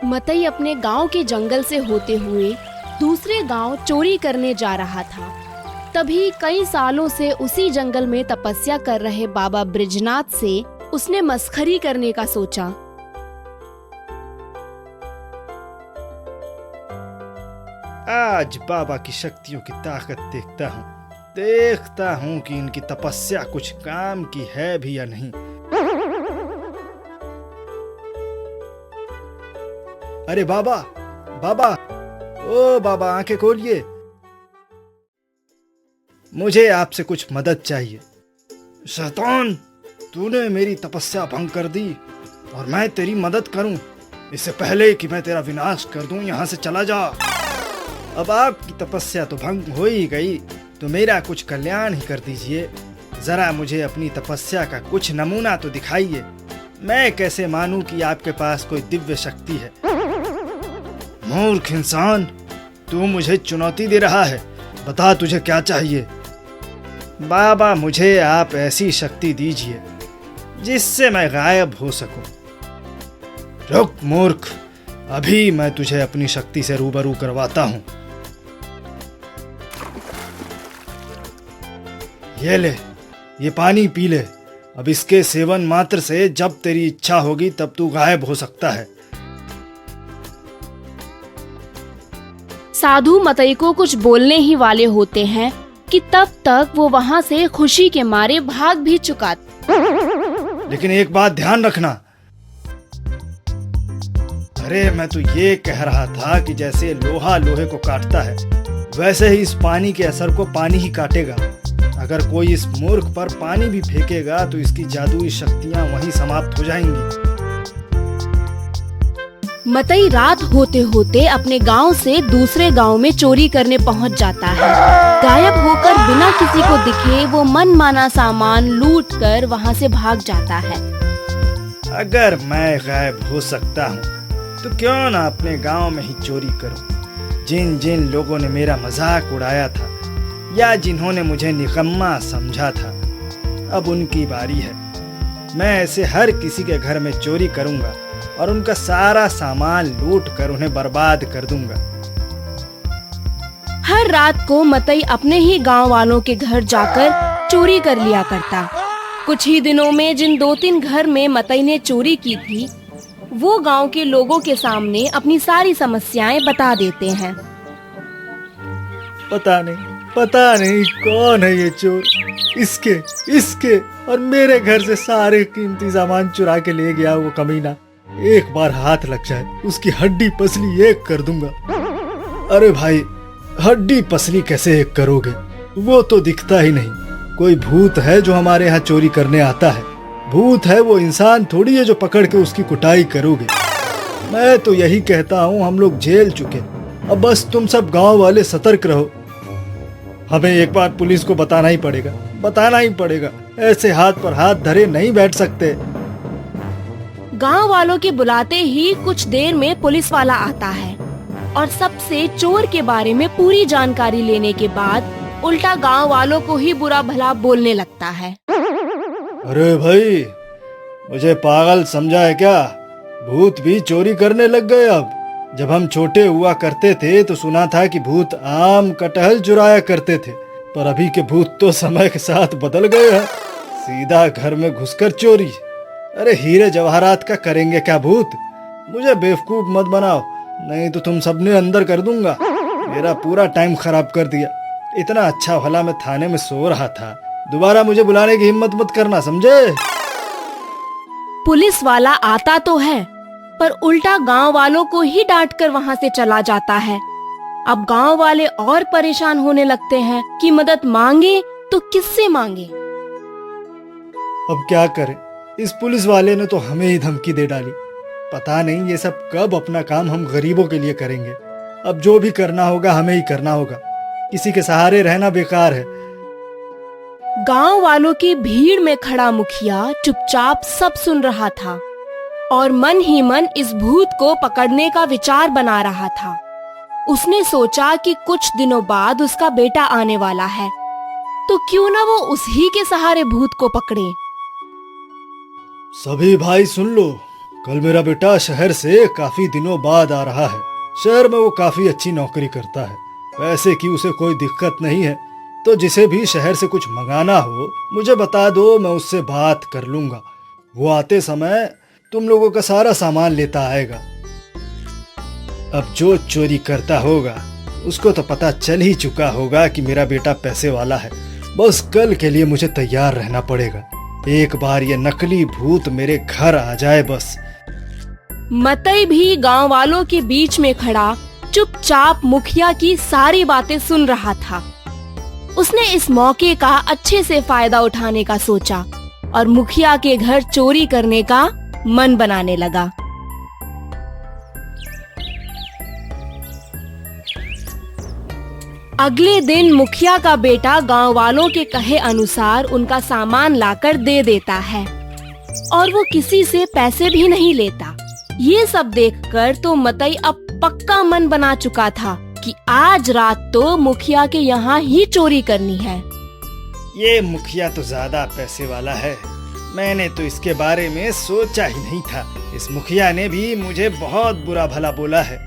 मतई अपने गांव के जंगल से होते हुए दूसरे गांव चोरी करने जा रहा था। तभी कई सालों से उसी जंगल में तपस्या कर रहे बाबा ब्रिजनाथ से उसने मस्खरी करने का सोचा। आज बाबा की शक्तियों की ताकत देखता हूँ कि इनकी तपस्या कुछ काम की है भी या नहीं। अरे बाबा, बाबा, ओ बाबा, आंखें खोलिए, मुझे आपसे कुछ मदद चाहिए। शैतान, तूने मेरी तपस्या भंग कर दी और मैं तेरी मदद करूं इससे पहले कि मैं तेरा विनाश कर दूं। यहाँ से चला जा। अब आपकी तपस्या तो भंग हो ही गई, तो मेरा कुछ कल्याण ही कर दीजिए। जरा मुझे अपनी तपस्या का कुछ नमूना तो दिखाइए। मैं कैसे मानूं कि आपके पास कोई दिव्य शक्ति है। मूर्ख इंसान, तू मुझे चुनौती दे रहा है। बता तुझे क्या चाहिए। बाबा, मुझे आप ऐसी शक्ति दीजिए जिससे मैं गायब हो सकूं। रुक मूर्ख, अभी मैं तुझे अपनी शक्ति से रूबरू करवाता हूं। ये ले, ये पानी पी ले। अब इसके सेवन मात्र से जब तेरी इच्छा होगी तब तू गायब हो सकता है। साधु मतई को कुछ बोलने ही वाले होते हैं कि तब तक वो वहाँ से खुशी के मारे भाग भी चुका। लेकिन एक बात ध्यान रखना। अरे मैं तो ये कह रहा था कि जैसे लोहा लोहे को काटता है, वैसे ही इस पानी के असर को पानी ही काटेगा। अगर कोई इस मूर्ख पर पानी भी फेंकेगा तो इसकी जादुई शक्तियां वहीं समाप्त हो जाएंगी। मतई रात होते होते अपने गांव से दूसरे गांव में चोरी करने पहुंच जाता है। गायब होकर बिना किसी को दिखे वो मनमाना सामान लूट कर वहां से भाग जाता है। अगर मैं गायब हो सकता हूँ तो क्यों ना अपने गांव में ही चोरी करूं। जिन जिन लोगों ने मेरा मजाक उड़ाया था या जिन्होंने मुझे निकम्मा समझा था, अब उनकी बारी है। मैं ऐसे हर किसी के घर में चोरी करूंगा और उनका सारा सामान लूट कर उन्हें बर्बाद कर दूंगा। हर रात को मतई अपने ही गांव वालों के घर जाकर चोरी कर लिया करता। कुछ ही दिनों में जिन 2-3 घर में मतई ने चोरी की थी, वो गांव के लोगों के सामने अपनी सारी समस्याएं बता देते हैं। पता नहीं कौन है ये चोर। इसके और मेरे घर से सारे कीमती सामान चुरा के ले गया वो कमीना। एक बार हाथ लग जाए उसकी हड्डी पसली एक कर दूंगा। अरे भाई, हड्डी पसली कैसे एक करोगे? वो तो दिखता ही नहीं। कोई भूत है जो हमारे यहाँ चोरी करने आता है? भूत है वो इंसान थोड़ी है जो पकड़ के उसकी कुटाई करोगे। मैं तो यही कहता हूँ, हम लोग झेल चुके, अब बस तुम सब गांव वाले सतर्क रहो। हमें एक बार पुलिस को बताना ही पड़ेगा। ऐसे हाथ पर हाथ धरे नहीं बैठ सकते। गांव वालों के बुलाते ही कुछ देर में पुलिस वाला आता है और सबसे चोर के बारे में पूरी जानकारी लेने के बाद उल्टा गांव वालों को ही बुरा भला बोलने लगता है। अरे भाई, मुझे पागल समझा है क्या? भूत भी चोरी करने लग गए अब। जब हम छोटे हुआ करते थे तो सुना था कि भूत आम कटहल चुराया करते थे, पर अभी के भूत तो समय के साथ बदल गए हैं। सीधा घर में घुसकर चोरी। अरे हीरे जवाहरात का करेंगे क्या भूत? मुझे बेवकूफ मत बनाओ, नहीं तो तुम सबने अंदर कर दूंगा। मेरा पूरा टाइम खराब कर दिया। इतना अच्छा भला मैं थाने में सो रहा था। दोबारा मुझे बुलाने की हिम्मत मत करना, समझे? पुलिस वाला आता तो है, पर उल्टा गांव वालों को ही डांट कर वहां से चला जाता है। अब गांव वाले और परेशान होने लगते हैं कि मदद मांगे तो किससे मांगे। अब क्या करें? इस पुलिस वाले ने तो हमें ही धमकी दे डाली। पता नहीं ये सब कब अपना काम हम गरीबों के लिए करेंगे। अब जो भी करना होगा हमें ही करना होगा। किसी के सहारे रहना बेकार है। गांव वालों की भीड़ में खड़ा मुखिया चुपचाप सब सुन रहा था और मन ही मन इस भूत को पकड़ने का विचार बना रहा था। उसने सोचा कि कुछ दिनों बाद उसका बेटा आने वाला है, तो क्यों ना वो उसी के सहारे भूत को पकड़े। सभी भाई सुन लो, कल मेरा बेटा शहर से काफी दिनों बाद आ रहा है। शहर में वो काफी अच्छी नौकरी करता है, पैसे की उसे कोई दिक्कत नहीं है। तो जिसे भी शहर से कुछ मंगाना हो मुझे बता दो, मैं उससे बात कर लूंगा। वो आते समय तुम लोगों का सारा सामान लेता आएगा। अब जो चोरी करता होगा उसको तो पता चल ही चुका होगा कि मेरा बेटा पैसे वाला है। बस कल के लिए मुझे तैयार रहना पड़ेगा। एक बार ये नकली भूत मेरे घर आ जाए बस। मतई भी गांव वालों के बीच में खड़ा चुपचाप मुखिया की सारी बातें सुन रहा था। उसने इस मौके का अच्छे से फायदा उठाने का सोचा और मुखिया के घर चोरी करने का मन बनाने लगा। अगले दिन मुखिया का बेटा गांव वालों के कहे अनुसार उनका सामान लाकर दे देता है और वो किसी से पैसे भी नहीं लेता। ये सब देखकर तो मतई अब पक्का मन बना चुका था कि आज रात तो मुखिया के यहाँ ही चोरी करनी है। ये मुखिया तो ज्यादा पैसे वाला है, मैंने तो इसके बारे में सोचा ही नहीं था। इस मुखिया ने भी मुझे बहुत बुरा भला बोला है।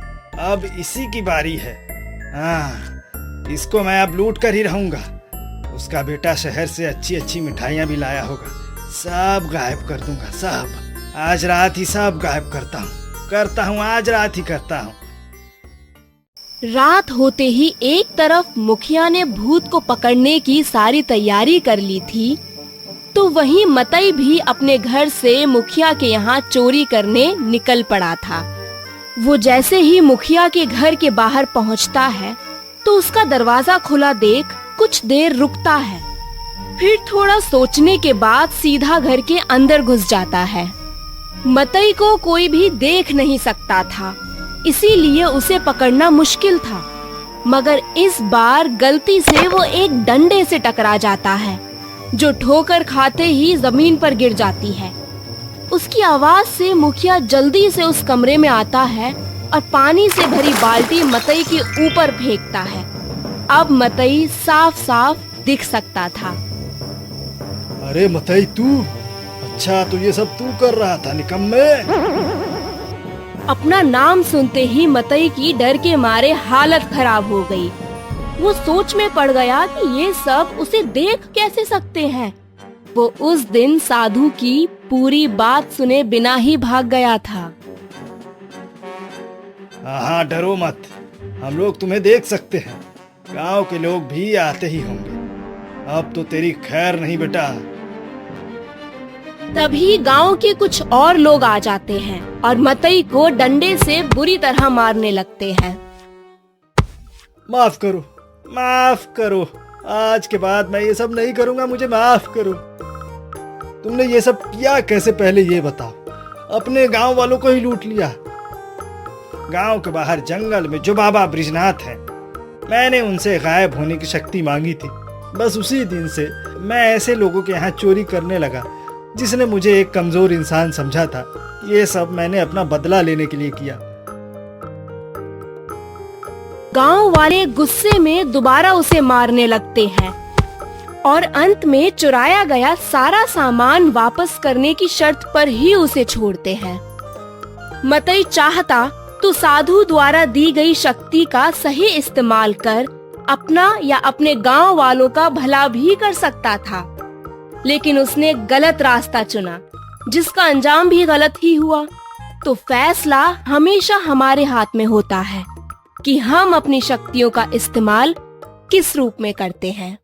अब इसी की बारी है। इसको मैं अब लूट कर ही रहूंगा। उसका बेटा शहर से अच्छी अच्छी मिठाइयाँ भी लाया होगा, सब गायब कर दूंगा सब। आज रात ही सब गायब करता हूँ आज रात ही करता हूँ। रात होते ही एक तरफ मुखिया ने भूत को पकड़ने की सारी तैयारी कर ली थी, तो वहीं मतई भी अपने घर से मुखिया के यहाँ चोरी करने निकल पड़ा था। वो जैसे ही मुखिया के घर के बाहर पहुँचता है तो उसका दरवाजा खुला देख कुछ देर रुकता है, फिर थोड़ा सोचने के बाद सीधा घर के अंदर घुस जाता है। मतई को कोई भी देख नहीं सकता था, इसीलिए उसे पकड़ना मुश्किल था। मगर इस बार गलती से वो एक डंडे से टकरा जाता है, जो ठोकर खाते ही जमीन पर गिर जाती है। उसकी आवाज से मुखिया जल्दी से उस कमरे में आता है और पानी से भरी बाल्टी मतई के ऊपर फेंकता है। अब मतई साफ साफ दिख सकता था। अरे मतई तू, अच्छा तो ये सब तू कर रहा था निकम्मे। अपना नाम सुनते ही मतई की डर के मारे हालत खराब हो गई। वो सोच में पड़ गया कि ये सब उसे देख कैसे सकते हैं। वो उस दिन साधु की पूरी बात सुने बिना ही भाग गया था। हाँ डरो मत, हम लोग तुम्हें देख सकते हैं। गांव के लोग भी आते ही होंगे। अब तो तेरी खैर नहीं बेटा। तभी गांव के कुछ और लोग आ जाते हैं और मतई को डंडे से बुरी तरह मारने लगते हैं। माफ करो, आज के बाद मैं ये सब नहीं करूंगा, मुझे माफ करो। तुमने ये सब किया कैसे, पहले ये बताओ। अपने गांव वालों को ही लूट लिया। गांव के बाहर जंगल में जो बाबा ब्रिजनाथ हैं, मैंने उनसे गायब होने की शक्ति मांगी थी। बस उसी दिन से मैं ऐसे लोगों के यहाँ चोरी करने लगा जिसने मुझे एक कमजोर इंसान समझा था। ये सब मैंने अपना बदला लेने के लिए किया। गांव वाले गुस्से में दोबारा उसे मारने लगते हैं और अंत में चुराया गया सारा सामान वापस करने की शर्त पर ही उसे छोड़ते हैं। मतई चाहता तो साधु द्वारा दी गई शक्ति का सही इस्तेमाल कर अपना या अपने गांव वालों का भला भी कर सकता था, लेकिन उसने गलत रास्ता चुना, जिसका अंजाम भी गलत ही हुआ। तो फैसला हमेशा हमारे हाथ में होता है कि हम अपनी शक्तियों का इस्तेमाल किस रूप में करते हैं।